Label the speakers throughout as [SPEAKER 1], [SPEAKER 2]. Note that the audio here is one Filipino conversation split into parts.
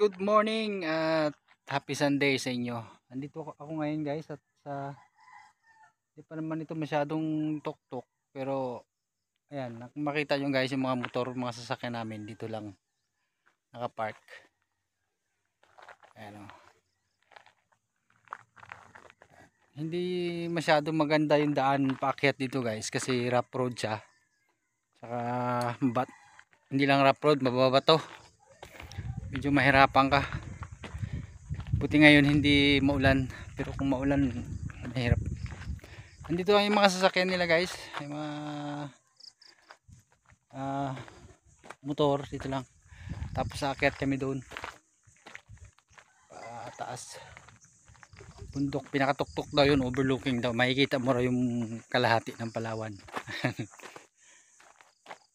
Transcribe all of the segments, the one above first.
[SPEAKER 1] Good morning at happy Sunday sa inyo. Nandito ako ngayon guys at sa hindi pa naman ito masyadong tuktok pero ayan, makita nyo guys yung mga motor, mga sasakyan namin dito lang nakapark. Ayan o. Hindi masyadong maganda yung daan paakyat dito guys kasi rough road siya. Saka hindi lang rough road, mababato. Medyo mahirapan ka. Buti ngayon hindi maulan, pero kung maulan mahirap. Andito lang yung mga sasakyan nila guys, yung mga motor dito lang. Tapos aakyat kami doon pataas bundok, pinakatuktok daw yun, overlooking daw, makikita mo raw yung kalahati ng Palawan.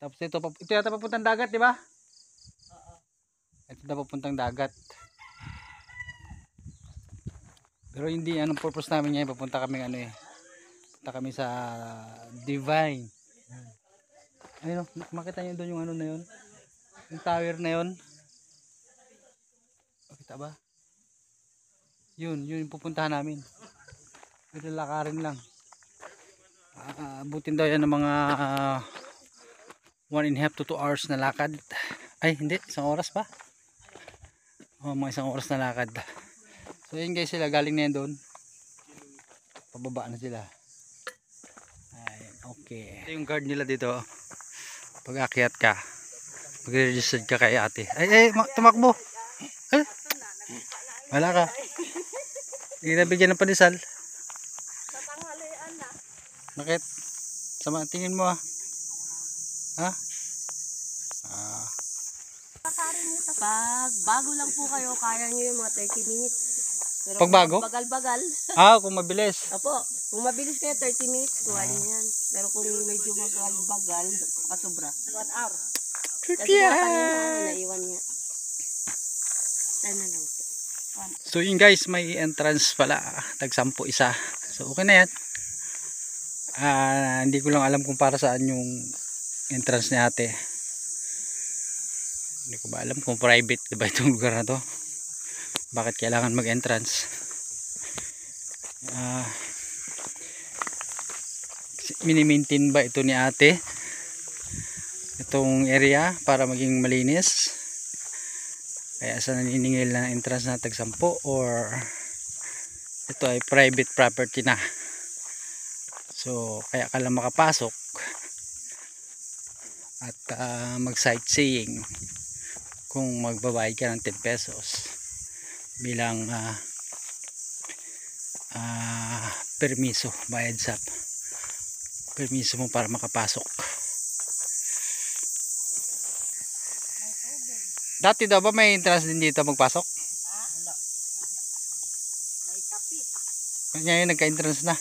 [SPEAKER 1] Tapos ito yata papuntang dagat, di ba? Ito daw papuntang dagat. Pero hindi anong purpose namin ngayon, papunta kami punta kami sa Divine. Ayun, makita niyo doon yung ano na yun, yung tower na yun, makita ba? Yun yung pupuntahan namin. Pero lakarin lang. Abutin daw yan ng mga 1.5 to 2 hours na lakad. Ay hindi, 1 oras pa. Mga 1 oras na lakad. So yun guys, sila galing na yan doon. Pababa na sila. Ay, okay. Ito yung guard nila dito. Pag akyat ka, mag-register ka kay ate. Ay, tumakbo. Eh, wala ka. Hindi nabigyan ng pandesal.
[SPEAKER 2] Sa tanghalian na.
[SPEAKER 1] Bakit? Sama tingin mo ah. Ha?
[SPEAKER 2] Pag bago lang po kayo, kaya nyo yung mga 30 minutes. Pero
[SPEAKER 1] Pag bago?
[SPEAKER 2] bagal-bagal.
[SPEAKER 1] Kung mabilis.
[SPEAKER 2] Opo, kung mabilis kayo 30 minutes, kuha nyo yan. Pero kung medyo bagal-bagal, kasobra. 1 hour. Kasi kanina naiwan niya. Sana lang po.
[SPEAKER 1] So yun guys, may entrance pala. Tag-10 isa. So okay na yan. Hindi ko lang alam kung para saan yung entrance ni ate. Hindi ko ba alam kung private diba itong lugar na to. Bakit kailangan mag-entrance? Mini-maintain ba ito ni ate itong area para maging malinis? Kaya sa naniningil na entrance na tag-10 or ito ay private property na. So kaya ka lang makapasok at mag sightseeing kung magbabayad ka ng 10 pesos bilang permiso, bayad sa permiso mo para makapasok. Dati daw ba may entrance din dito magpasok?
[SPEAKER 2] Wala. May kapi.
[SPEAKER 1] Ngayon nagka-entrance na.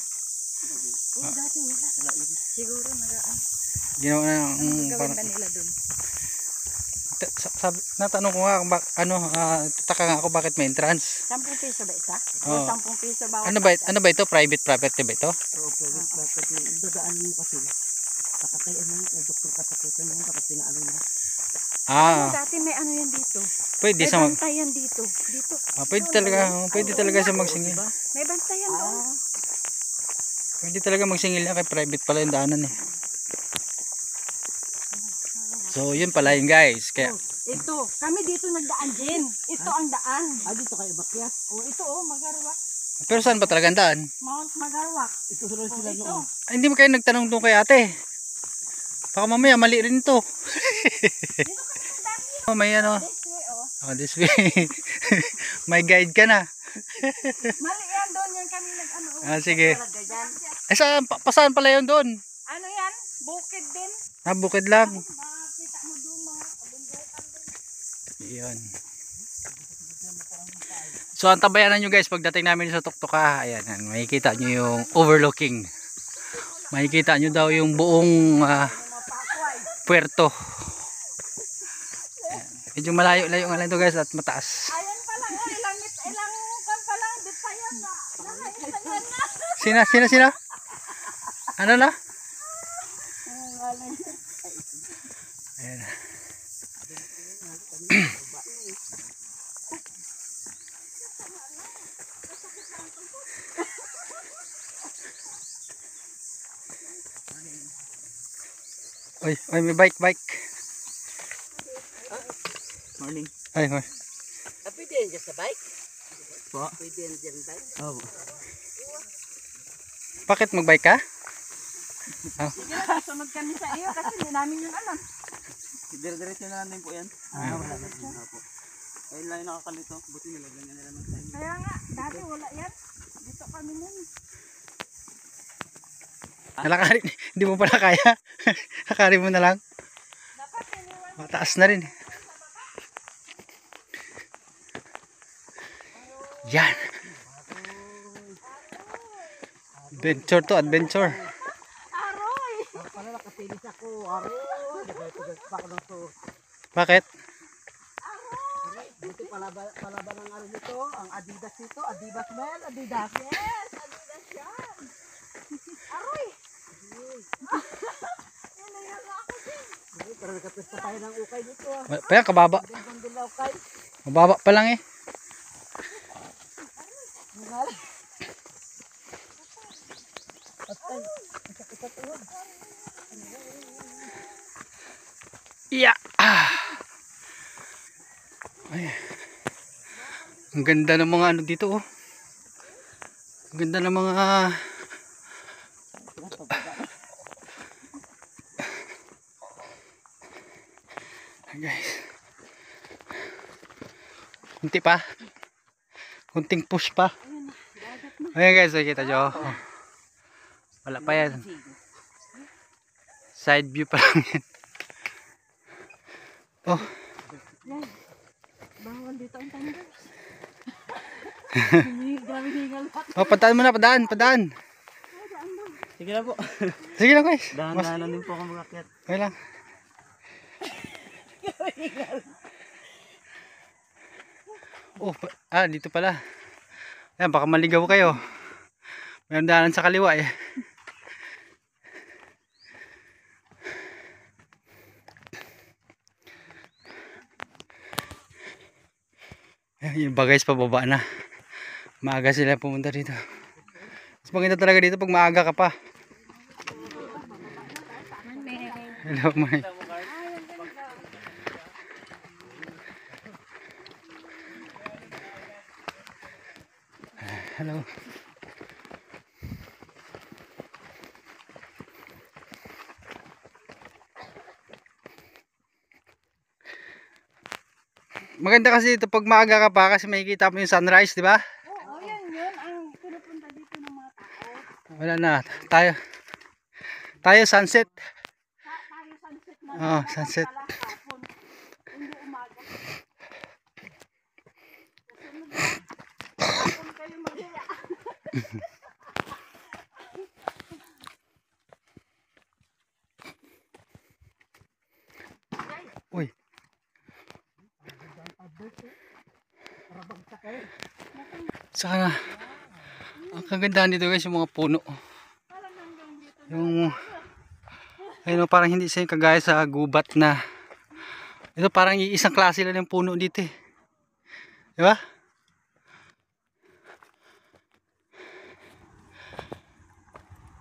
[SPEAKER 2] Dati wala. Siguro nagaan.
[SPEAKER 1] Ginawa na
[SPEAKER 2] Gagawin ba nila dun?
[SPEAKER 1] natanong ko nga tataka nga ako bakit may entrance.
[SPEAKER 2] 10 piso ba isa?
[SPEAKER 1] Oo.
[SPEAKER 2] 10 piso bawat.
[SPEAKER 1] Ano ba ito? Private property ba ito?
[SPEAKER 2] Oo, private property. Dadaan mo kasi. Pakatay doktor katakutan mo tapos pinaano mo. Dati may ano yan dito.
[SPEAKER 1] Pwede
[SPEAKER 2] may
[SPEAKER 1] sa
[SPEAKER 2] bantayan dito. Dito.
[SPEAKER 1] Pwede talaga siya magsingil.
[SPEAKER 2] May bantayan doon.
[SPEAKER 1] Pwede talaga magsingil na kay private pala yung daanan eh. So yun pala yun guys. Kaya
[SPEAKER 2] Ito, kami dito nagdaan din. Ito ang daan. Dito kayo bakya? Ito Magarwak.
[SPEAKER 1] pero saan ba talaga ang daan?
[SPEAKER 2] Mount Magarwak. Ito sila noon.
[SPEAKER 1] Hindi mo kayo nagtanong doon kay ate. Baka mamaya mali rin ito. May this way. May guide ka na.
[SPEAKER 2] Mali yan doon yan kami nag
[SPEAKER 1] Sige. Saan pala yun doon?
[SPEAKER 2] Ano yan? Bukid din.
[SPEAKER 1] Bukid lang.
[SPEAKER 2] Makita mo doon mga kabundukan din.
[SPEAKER 1] Yun. So ang tabayanan nyo guys pagdating namin sa Tuktuka, ayan, makikita nyo yung overlooking. Makikita nyo daw yung buong puerto. Ayan. Medyo malayo-layo nga lang ito guys at mataas.
[SPEAKER 2] Ayan pa lang, ilang kan pa lang, di pa yan na.
[SPEAKER 1] Sina? Ano na? Ayan. Oy, may bike.
[SPEAKER 3] Morning.
[SPEAKER 1] Ay.
[SPEAKER 2] Pwede yan dyan sa bike?
[SPEAKER 3] Po?
[SPEAKER 2] Pwede yan dyan bike?
[SPEAKER 3] Oo.
[SPEAKER 1] Bakit magbike ka?
[SPEAKER 2] Sige na, sunod kami sa iyo kasi hindi namin yun alam.
[SPEAKER 3] Dire-diretso na lang din po yan. Wala na. Opo. Ayun lang yung nakakalito. Buti nilagyan niya nila ng sign.
[SPEAKER 2] Kaya nga, dati wala yan. Dito kami nun.
[SPEAKER 1] Nalakarin. Hindi mo pala kaya. Lakarin mo na lang.
[SPEAKER 2] Dapat iniwan.
[SPEAKER 1] Mataas na rin. Yan. Adventure to, adventure.
[SPEAKER 2] Aroy!
[SPEAKER 3] Para nakatilis ako. Aroy! Nagatugas pa ako ng to.
[SPEAKER 1] Bakit?
[SPEAKER 3] Buti palaba ng ano nito. Ang Adidas nito. Adidas Mel. Adidas.
[SPEAKER 2] Yes! Adidas yan! Aroy! Yan na yan ako din.
[SPEAKER 3] Pero nagkapista tayo ng ukay nito.
[SPEAKER 1] Pa yan, kababa.
[SPEAKER 3] Gandang dilaw kay.
[SPEAKER 1] Mababa pa lang eh.
[SPEAKER 3] Patay. Masakit sa tuhod.
[SPEAKER 1] Yeah. Ay. Ang ganda ng mga ano dito oh. Ang ganda ng mga guys. Kunti pa. Kunting push pa. Ayan guys, nakikita nyo. Oh. Wala pa yan. Side view pa lang yan. Oh.
[SPEAKER 2] Bawal dito ang thunders. Grabe hingal pa.
[SPEAKER 1] Oh, padaan mo na, padaan.
[SPEAKER 3] Sige na po.
[SPEAKER 1] Sige lang guys.
[SPEAKER 3] Dahan-dahanan din po ako mga ket.
[SPEAKER 1] Okay lang. Oh, dito pala. Ayan, baka maligaw kayo. Mayroon daanan sa kaliwa eh. Ayan, yung bagay pababa na. Maaga sila pumunta dito. Mas maganda talaga dito pag maaga ka pa. Hello, May. Hello. Maganda kasi ito pag maaga ka pa kasi makikita mo yung sunrise, di ba?
[SPEAKER 2] Oo, yun ang pinupunta dito ng mga tao.
[SPEAKER 1] Wala na. Tayo sunset.
[SPEAKER 2] Tayo sunset na.
[SPEAKER 1] Oh, sunset.
[SPEAKER 2] Pala hapon. Hindi umaga. Kasunod na. Hapon kayo mag-iya.
[SPEAKER 1] Uy. Saka na. Ang kagandahan dito guys yung mga puno. Yung ayun, parang hindi siya kagaya sa gubat na ito parang iisang klase lang yung puno dito eh. Di ba?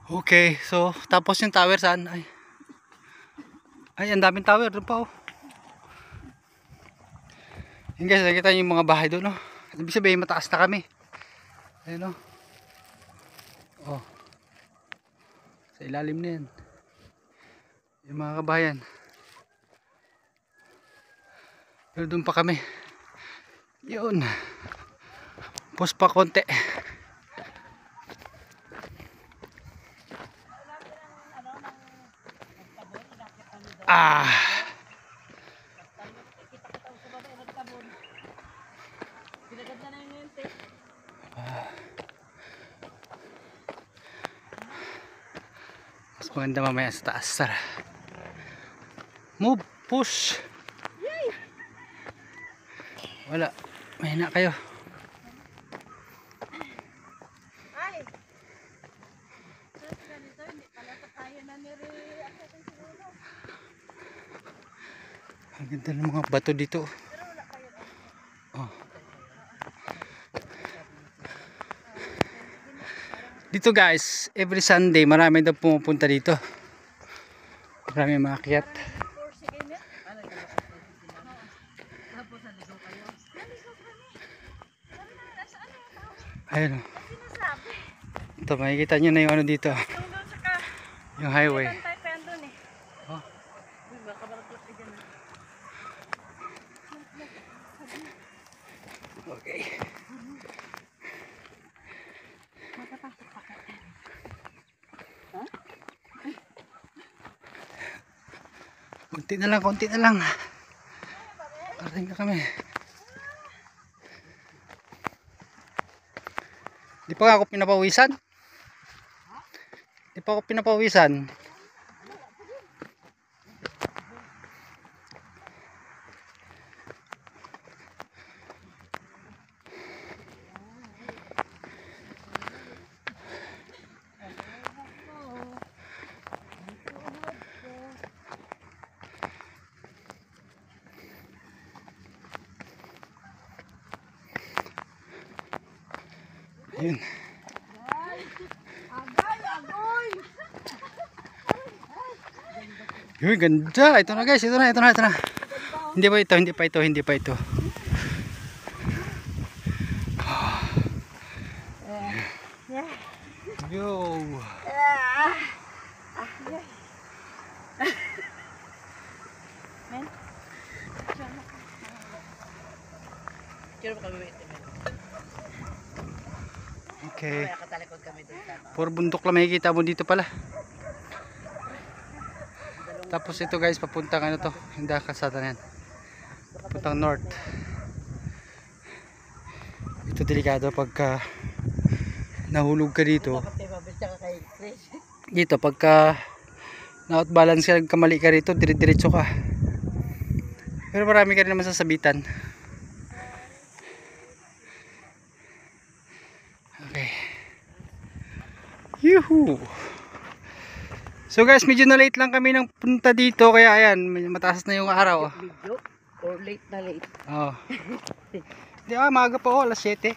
[SPEAKER 1] Okay, so tapos yung tower saan? Ay, ang daming tower doon pa oh. Yun guys, nakita nyo yung mga bahay doon oh. Ibig sabihin mataas na kami. Ayun oh. Oh. Sa ilalim na yan. Yung mga kabayan. Pero doon pa kami. Yun. Pus pa konti. Mas maganda mamaya sa taas. Tara. Move. Push. Wala. Mahina kayo.
[SPEAKER 2] Ay! Ganito, hindi pala tayo na nire-access siguro.
[SPEAKER 1] Ang ganda ng mga bato dito. Oh. Dito guys, every Sunday marami daw pumupunta dito. Marami maakyat. Ayun o. Ito, makikita nyo na yung ano dito. Yung highway. Oh. Okay. Konti na lang, konti na lang. Parating na kami. Di pa nga ako pinapawisan. Di pa ako pinapawisan. Ayun. Uy, ganda. Ito na guys, ito na, ito na, ito na. Hindi pa ito, hindi pa ito, hindi pa ito. Yo. Okay. Puro bundok lang makikita mo dito pala. Tapos ito guys, papuntang ano to, hindi kasada na yan. Papuntang north. Ito delikado pagka nahulog ka dito. Dito pagka na-outbalance ka, kamali ka rito, dire-diretso ka. Pero marami ka rin naman sasabitan. Okay. Yuhu! So guys, medyo na late lang kami ng punta dito, kaya ayan, mataas na yung araw.
[SPEAKER 2] Video or late na late.
[SPEAKER 1] Oh. Di ba, maaga pa alas 7.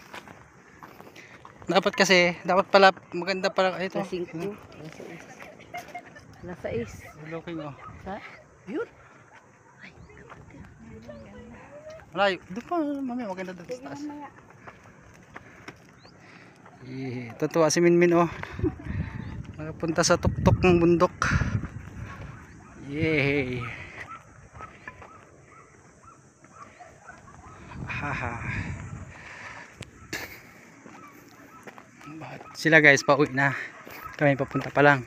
[SPEAKER 1] Dapat kasi, dapat pala, maganda pala ito.
[SPEAKER 2] Nasa 5. Nasa 6.
[SPEAKER 1] Looking oh.
[SPEAKER 2] Sa? Yun.
[SPEAKER 1] Malayo. Doon pa, mamaya maganda doon sa taas. Tatuwa si Minmin oh. Nakapunta sa tuktok ng bundok. Yay. Haha. Sila guys, pauwi na. Kami papunta pa lang.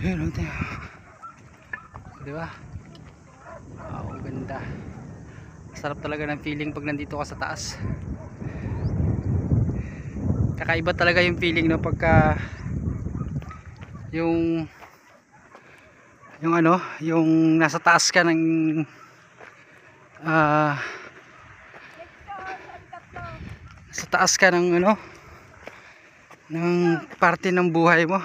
[SPEAKER 1] Yun, diba? Wow, ganda. Sarap talaga ng feeling pag nandito ka sa taas. Kakaiba talaga yung feeling no, pagka yung ano, yung nasa taas ka ng sa taas ka ng ano, ng parte ng buhay mo.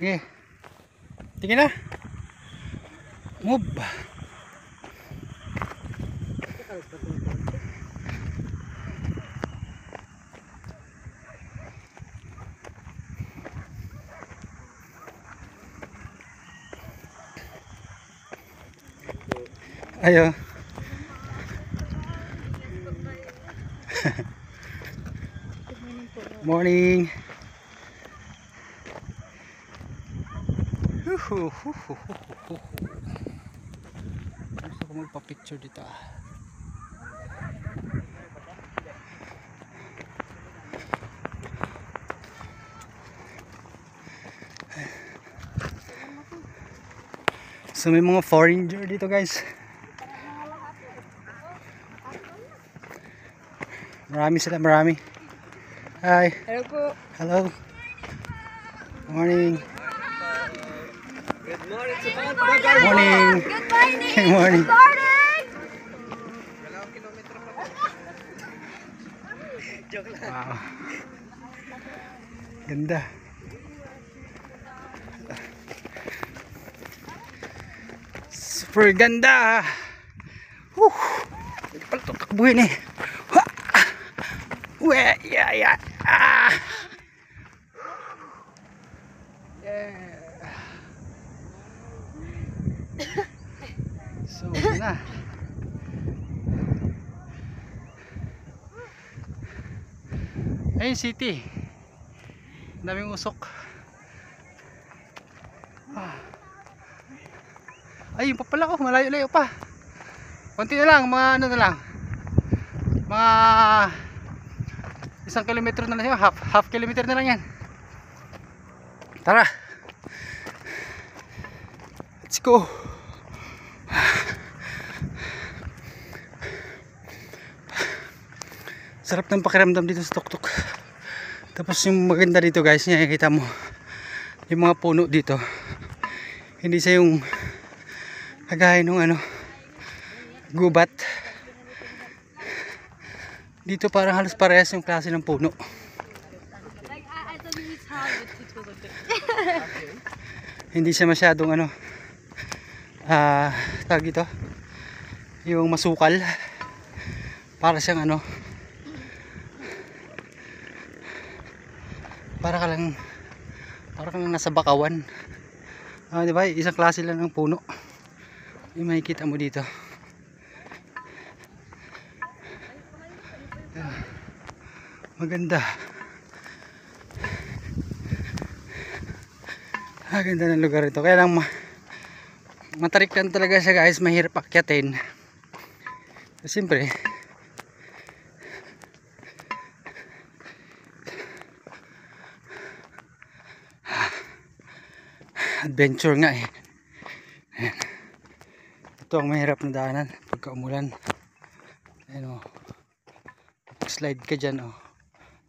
[SPEAKER 1] Okay. Tingin na. Move. Ayo. Morning. Gusto ko magpa-picture dito. So may mga foreigner dito guys. Marami sila, marami. Hi.
[SPEAKER 2] Hello po.
[SPEAKER 1] Hello. Morning.
[SPEAKER 3] Good morning sa mga
[SPEAKER 1] Morning.
[SPEAKER 4] Good morning!
[SPEAKER 1] Good morning.
[SPEAKER 4] Good morning!
[SPEAKER 3] kilometro pa. Joke lang.
[SPEAKER 1] Wow. Ganda. Super ganda. Pwede pala ito takbuhin eh. Yeah, yeah. Yeah. So, na. Ayun, city. Ang daming usok. Ayun pa pala, oh, malayo-layo pa. Konti na lang, mga ano na lang. Mga 1 kilometro na lang yun, half kilometer na lang yan. Tara. Let's go. Sarap ng pakiramdam dito sa tuktok. Tapos yung maganda dito guys, nakikita mo yung mga puno dito. Hindi siya yung kagaya nung ano, gubat. Dito parang halos parehas yung klase ng puno. Hindi siya masyadong ano, tawag ito, yung masukal. Para siyang ano, para kang nasa bakawan. Di ba? Isang klase lang ng puno yung makikita mo dito. Maganda. Ganda ng lugar ito. Kaya lang matarik lang talaga siya guys. Mahirap akyatin. Siyempre adventure nga eh. Ayan. Ito ang mahirap na daanan pagka umulan. Ayan o. Slide ka dyan o.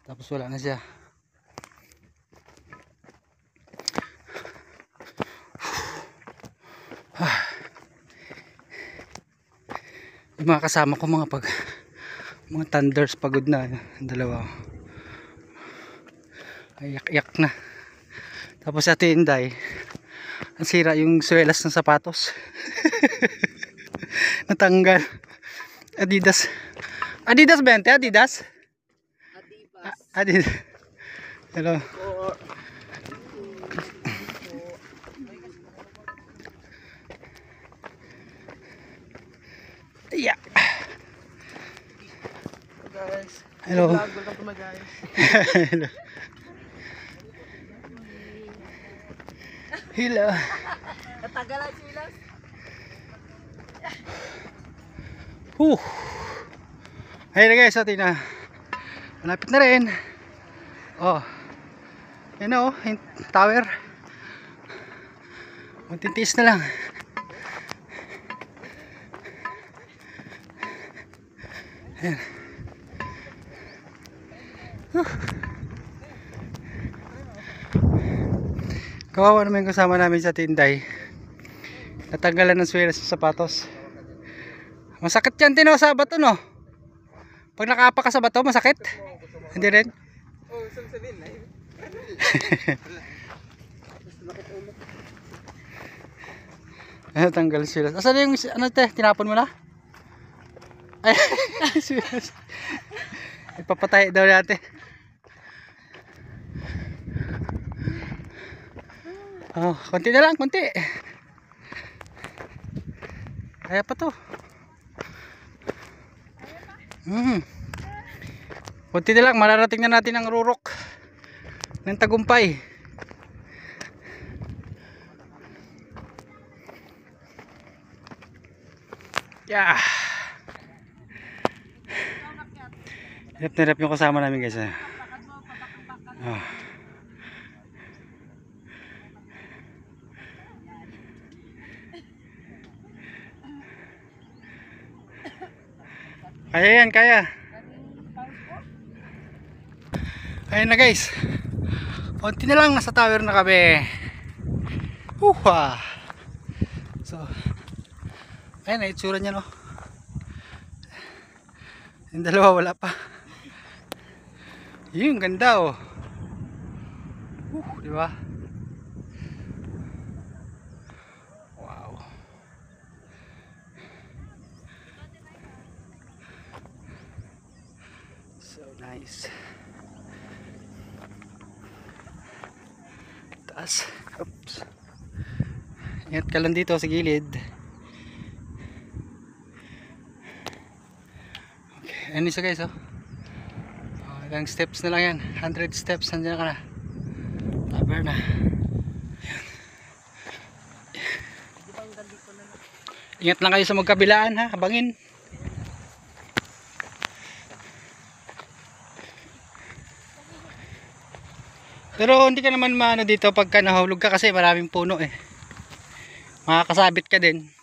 [SPEAKER 1] Tapos wala na siya. Yung mga kasama ko mga thunders pagod na. Dalawa. Ayak-yak na. Tapos sa Inday, ang sira yung suelas ng sapatos. Natanggal. Adidas. Adidas ba yan? Adidas? Adidas. Hello. Yeah. Hello.
[SPEAKER 3] Welcome to my guys.
[SPEAKER 1] Hello. Hello.
[SPEAKER 2] Natagalan sila.
[SPEAKER 1] Ayun na guys, atin na. Malapit na rin. Oh. Yan o, yung tower. Magtitiis na lang. Ayan. Kawawa naman yung kasama namin sa Tinday. Natanggalan ng swelas sa sapatos. Masakit yan Tino sa bato no? Pag nakapa ka sa bato masakit? Hindi rin?
[SPEAKER 3] Oh, sabihin na.
[SPEAKER 1] Natanggal swelas. Asan yung ano te? Tinapon mo na? Ay, swelas. Ipapatay daw natin. Oh, konti na lang, konti. Kaya pa to. Konti na lang, mararating na natin ang rurok ng Tagumpay. Yeah. Hirap na hirap yung kasama namin guys. Oh. Kaya yan, kaya. Ayun na guys. Konti na lang, nasa tower na kami. So, ayun na, itsura niya no. Yung dalawa wala pa. Yun, ganda oh. Di ba? Wow. So nice. Taas. Oops. Ingat ka lang dito sa gilid. Okay, ano isa guys oh. Ilang steps na lang yan. 100 steps, nandiyan ka na. Cover na. Ingat lang kayo sa magkabilaan ha, habangin. Pero hindi ka naman maano dito pagka nahulog ka kasi maraming puno eh. Makakasabit ka din.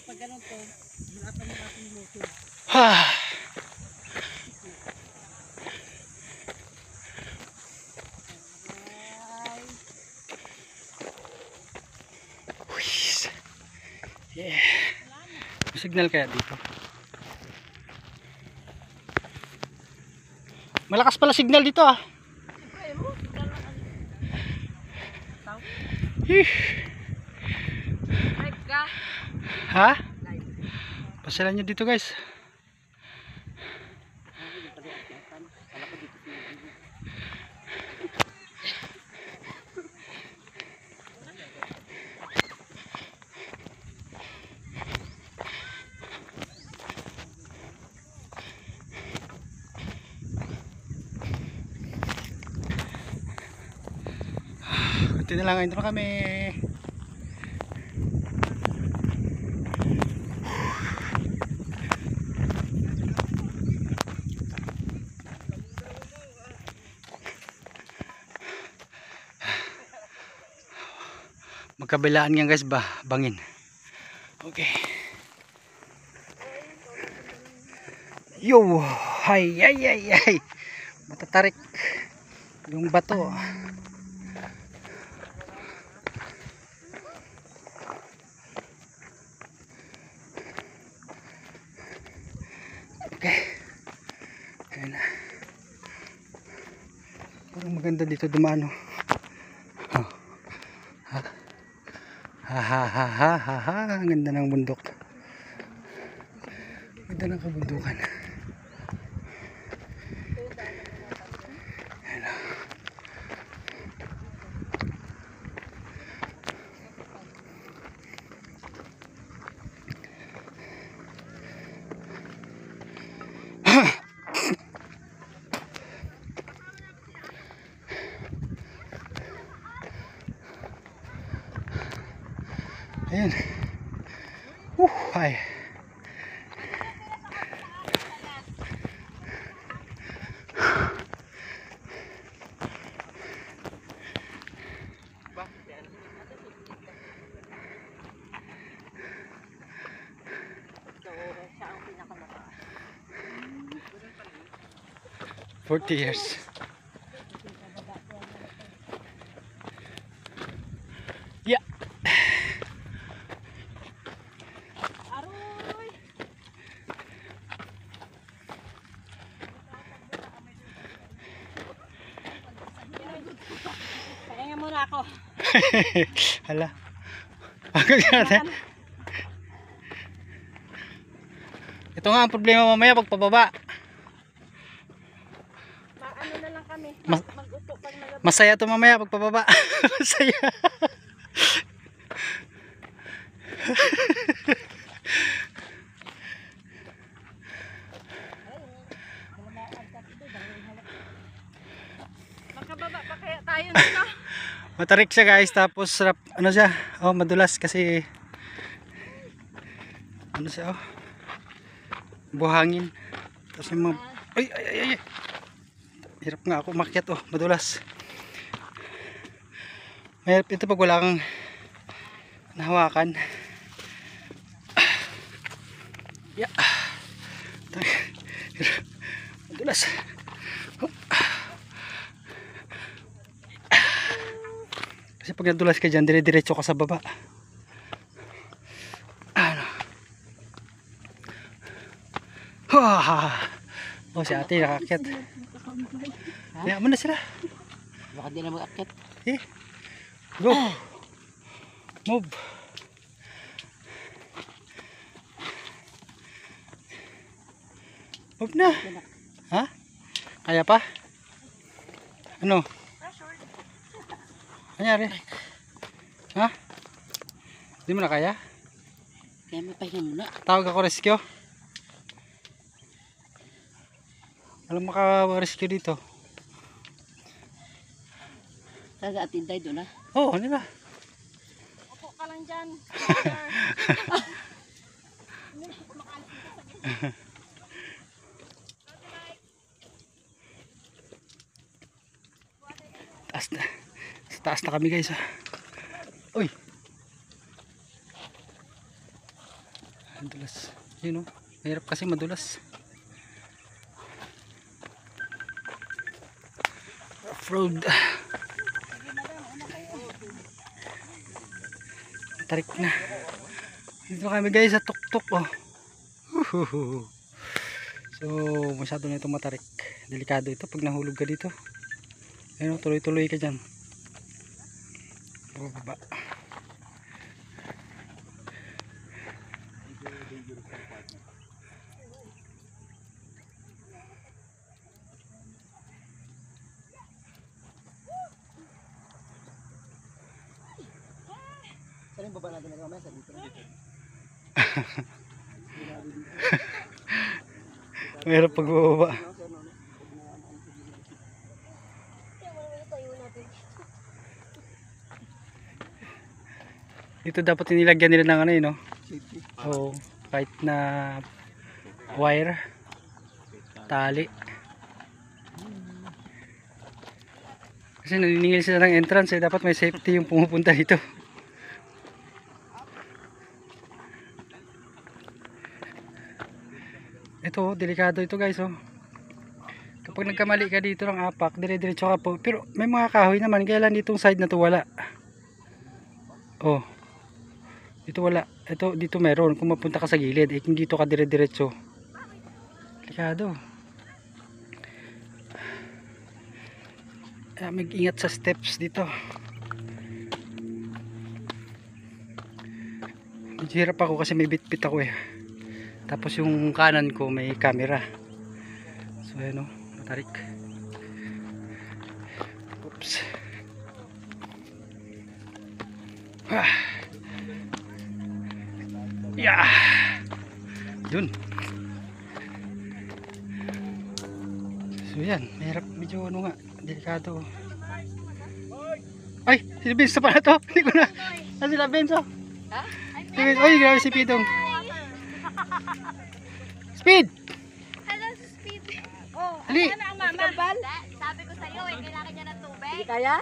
[SPEAKER 2] Pag ganun to, hirapan mo ating motor.
[SPEAKER 1] Yeah. May signal kaya dito? Malakas pala signal dito ah.
[SPEAKER 2] Live ka?
[SPEAKER 1] Ha? Pasyalan nyo dito guys. Kunti na lang, intro kami. Magkabilaan nga guys ba, bangin. Okay. Yo, hay ay ay ay. Matatarik yung bato. Okay. Ayan na. Parang maganda dito dumaan oh. Ha? Ha ha ha ha ha ha. Ang ganda ng bundok. Ganda ng kabundukan. Ayan na. Ayan. Ay.
[SPEAKER 2] Siya ang pinakamataas.
[SPEAKER 1] 40 years. Yeah.
[SPEAKER 2] Aroy! Kaya muna ako.
[SPEAKER 1] Hala. Agad natin. Ito nga ang problema mamaya pag pababa.
[SPEAKER 2] Ano na lang kami. Mag-upo pag nalabas.
[SPEAKER 1] Masaya to mamaya pag pababa. Masaya.
[SPEAKER 2] Makababa pa kaya tayo nito?
[SPEAKER 1] Matarik siya guys, tapos ano siya, oh madulas kasi ano siya oh, buhangin. Tapos yung mga, ay, hirap nga ako umakyat oh, madulas. Mahirap ito pag wala kang nahawakan. Yeah. Madulas. Kasi pag nadulas ka dyan, dire-diretso ka sa baba. Ano? Oh, si ate nakaakyat. Kaya mo na sila.
[SPEAKER 2] Baka di na mag-akit.
[SPEAKER 1] Eh, go. Move. Move na. Ha? Kaya pa? Ano? Anyari? Ha? Hindi mo na kaya?
[SPEAKER 2] Kaya may pahinga muna.
[SPEAKER 1] Tawag ako rescue. Alam maka-rescue dito.
[SPEAKER 2] Taga atinday doon na.
[SPEAKER 1] Oo, ano na?
[SPEAKER 2] Opo ka lang dyan.
[SPEAKER 1] Taas na. Sa taas na kami guys. Uy. Madulas. Yun o. Mahirap kasi madulas. Off-road. Tarik na. Dito kami guys sa tuktok oh. So masyado na itong matarik. Delikado ito pag nahulog ka dito. Ayun, tuloy-tuloy ka dyan. Baba.
[SPEAKER 2] Saan yung baba natin nagmamaya? Sa dito na.
[SPEAKER 1] Mahirap pagbababa. Dito dapat inilagyan nila ng ano yun, no? Oo, kahit na wire, tali. Kasi naniningil sila ng entrance, eh. Dapat may safety yung pumupunta dito. Ito, delikado ito guys, oh. Kapag nagkamali ka dito ng apak, dire-diretso ka po. Pero may mga kahoy naman, kaya lang ditong side na to wala. Oh. Dito wala. Ito, dito meron. Kung mapunta ka sa gilid, eh kung dito ka dire-diretso. Delikado. Kaya mag-ingat sa steps dito. Medyo hirap ako kasi may bit-bit ako eh. Tapos yung kanan ko may camera. So ayan o, matarik. Oops. Ah. Yeah. Dun. So yan, mahirap, medyo ano nga, delikado. Ay, si Benzo pala to. Hindi ko na. Ah, sila Benzo.
[SPEAKER 2] Ha?
[SPEAKER 1] Si Benzo. Ay, grabe si Pidong. Speed!
[SPEAKER 4] Hello, Speed. Oh,
[SPEAKER 1] Ali.
[SPEAKER 4] ano ang mama? Sabi ko sa'yo, eh, kailangan niya ng tubig.
[SPEAKER 2] Kaya?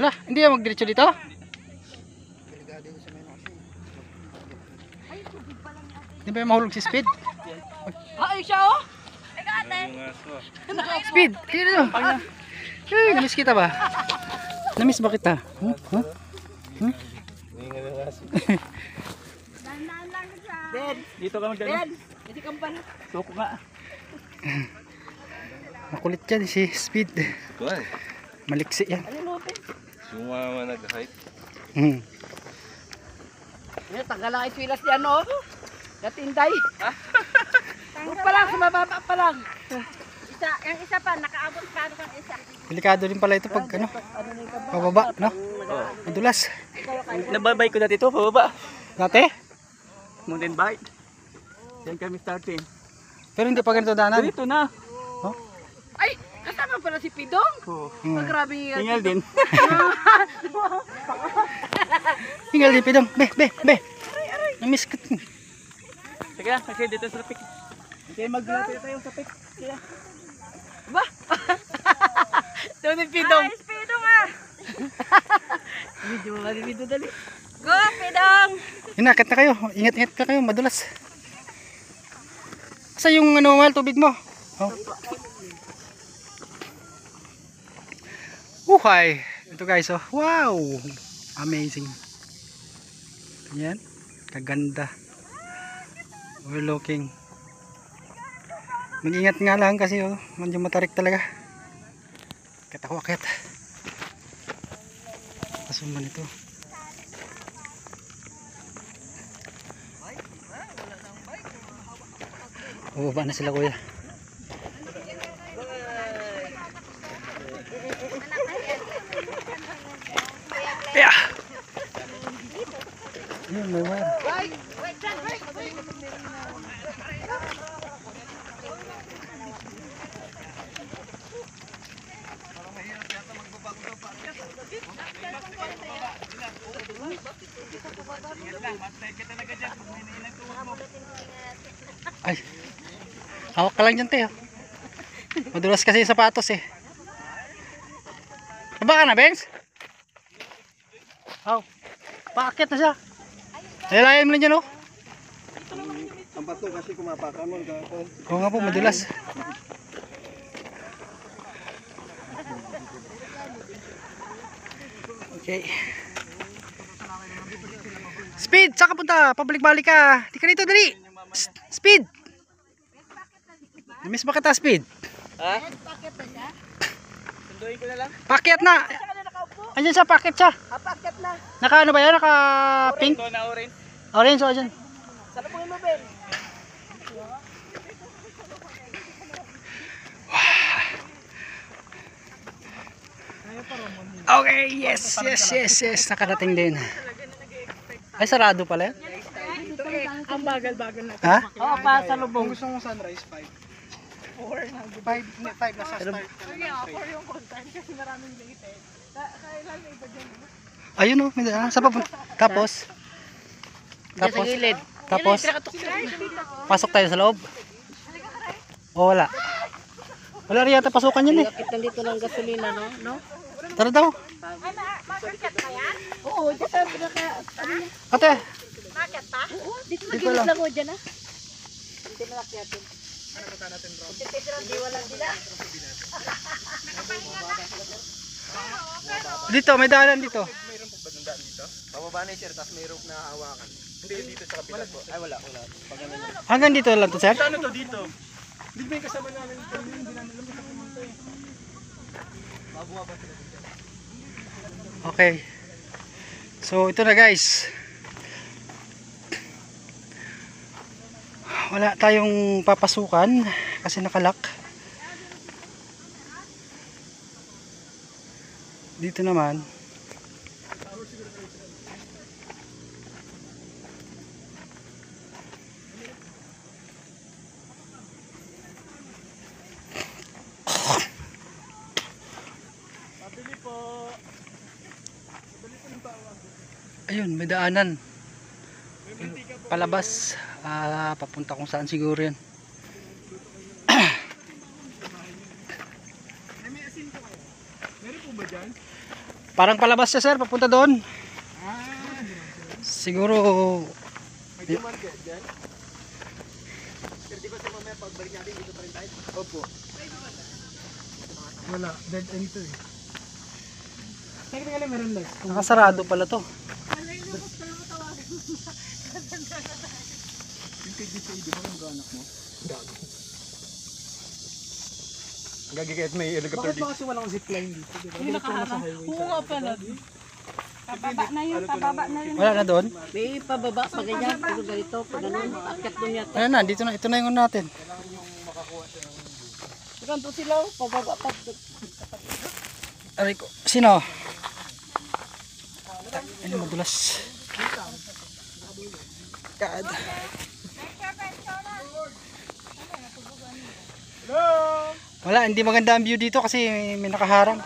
[SPEAKER 1] Wala, hindi yan magdiretso dito. Hindi ba yung mahulog si Speed?
[SPEAKER 2] Ay, siya oh!
[SPEAKER 4] Ikaw ate.
[SPEAKER 1] Speed! Kaya dito. Ay, namiss kita ba? Namiss ba kita? Huh? Huh? Huh?
[SPEAKER 4] Dandan lang siya.
[SPEAKER 2] Ben!
[SPEAKER 3] Dito ka magdala.
[SPEAKER 2] Ben! Hindi kang pala.
[SPEAKER 3] Soko nga.
[SPEAKER 1] Makulit yan si Speed.
[SPEAKER 5] Kuan,
[SPEAKER 1] Maliksi yan.
[SPEAKER 2] Ano Lopez?
[SPEAKER 5] sumama nag-height.
[SPEAKER 1] Hmm.
[SPEAKER 2] Tanggal lang itwilas ni ano. Katinday. Doon pa lang, sumababa pa lang.
[SPEAKER 4] Isa, yung isa pa, nakaabot pa ng isa.
[SPEAKER 1] Delikado rin pala ito pag ano,
[SPEAKER 2] Ano na yung kaba?
[SPEAKER 1] pababa, no? Madulas.
[SPEAKER 3] Nababay ko na dito, pababa.
[SPEAKER 1] Dati?
[SPEAKER 3] Mountain bike. Diyan kami starting.
[SPEAKER 1] Pero hindi pa ganito daanan.
[SPEAKER 3] Dito na.
[SPEAKER 2] Ay! Kasama pala si Pidong.
[SPEAKER 3] Oh.
[SPEAKER 1] Hmm.
[SPEAKER 2] Grabe nga.
[SPEAKER 3] Tinggal din.
[SPEAKER 1] Hingal din, Pidong. Be. Namiss ka.
[SPEAKER 3] Teka, kasi dito sa pik. Okay, maglapit tayo sa pik. Kaya.
[SPEAKER 2] Ba? Ito ni Pidong.
[SPEAKER 4] Ay, Speedo nga.
[SPEAKER 2] Medyo malilito dali. Go, Pidong!
[SPEAKER 1] Inakit na kayo. Ingat-ingat ka kayo. Madulas. Asa yung ano, mahal, tubig mo? Oh. Uhay. Ito guys, oh. Wow. Amazing. Yan. Kaganda. Overlooking. Mag-ingat nga lang kasi oh, medyo matarik talaga. Akit ako, akit. Pasuman ito. Baba na sila kuya. Yeah. Yun, may wire. Ay. Hawak ka lang dyan, Teo. Madulas kasi yung sapatos eh. Baba ka na, Bengs? Aw. Paakit na siya. Lalayan mo lang dyan, oh.
[SPEAKER 3] Ang bato kasi kumapakan mo.
[SPEAKER 1] Oo nga po, madulas. Okay. Speed! Saan ka punta? Pabalik-balik ka. Di ka dito, dali. Speed! Miss ba kita, Speed?
[SPEAKER 3] Ha? Sunduin ko na lang.
[SPEAKER 1] Pakyat na! Andiyan siya, pakyat siya.
[SPEAKER 2] Apakyat na.
[SPEAKER 1] Naka ano ba yan? Naka pink?
[SPEAKER 3] Ito na orange.
[SPEAKER 1] Orange o dyan.
[SPEAKER 2] Salapungin mo, Ben.
[SPEAKER 1] Okay, yes, yes, yes, yes. Nakarating din. Ay, sarado pala yan.
[SPEAKER 2] Ang bagal-bagal na.
[SPEAKER 1] Ha?
[SPEAKER 2] Oo, pa sa lubong.
[SPEAKER 3] Gusto mo sunrise 5? 4 na. 5 na sa start.
[SPEAKER 1] Ayun o, sa papunta. Tapos? Tapos? Tapos? Pasok tayo sa loob? O wala? Wala rin yata pasukan yan eh.
[SPEAKER 2] Kita dito ng gasolina, no?
[SPEAKER 1] Tara daw.
[SPEAKER 2] Oo, dyan sa pinaka...
[SPEAKER 1] Ate.
[SPEAKER 2] Oo, dito sa
[SPEAKER 1] Dito
[SPEAKER 2] gilid
[SPEAKER 1] lang.
[SPEAKER 2] lang o dyan, ha? Dito na lakyatin.
[SPEAKER 1] Dito, may daanan dito.
[SPEAKER 3] Mayroon po ba ng daan dito? Pababa na yung sir, tapos may rope na hawakan. Hindi dito sa kabila po. Ay wala. Pag ano lang.
[SPEAKER 1] Hanggang dito lang to, sir?
[SPEAKER 3] Ano to dito? Hindi ba yung kasama namin ito? Hindi namin alam ito pumunta eh. Mabuha ba sila dito?
[SPEAKER 1] Okay. So, ito na guys. Wala tayong papasukan kasi nakalock. Dito naman. Ayun, may daanan. Palabas. Papunta kung saan siguro yan.
[SPEAKER 3] Meron po ba dyan?
[SPEAKER 1] Parang palabas siya, sir. Papunta doon. Siguro.
[SPEAKER 3] May market dyan? Pero di ba sa mamaya pagbalik natin dito pa rin tayo? Opo. Wala, dead end to eh. Technically meron lang.
[SPEAKER 1] Nakasarado pala to.
[SPEAKER 3] Yung kay DCA, di ba yung anak mo? Gagigit may helicopter dito. Bakit ba kasi walang zipline dito? Hindi nakaharang. Oo nga pala.
[SPEAKER 2] Pababa na yun, pababa na yun.
[SPEAKER 1] Wala na doon.
[SPEAKER 2] May pababa, pag ganyan, pero ganito, pag ganun, akyat doon yata.
[SPEAKER 1] Ayan na, dito na. Ito na yung natin.
[SPEAKER 2] Ganito sila, pababa pa.
[SPEAKER 1] Aray ko. Sino? Ano madulas? God. Wala, hindi maganda ang view dito kasi may nakaharang.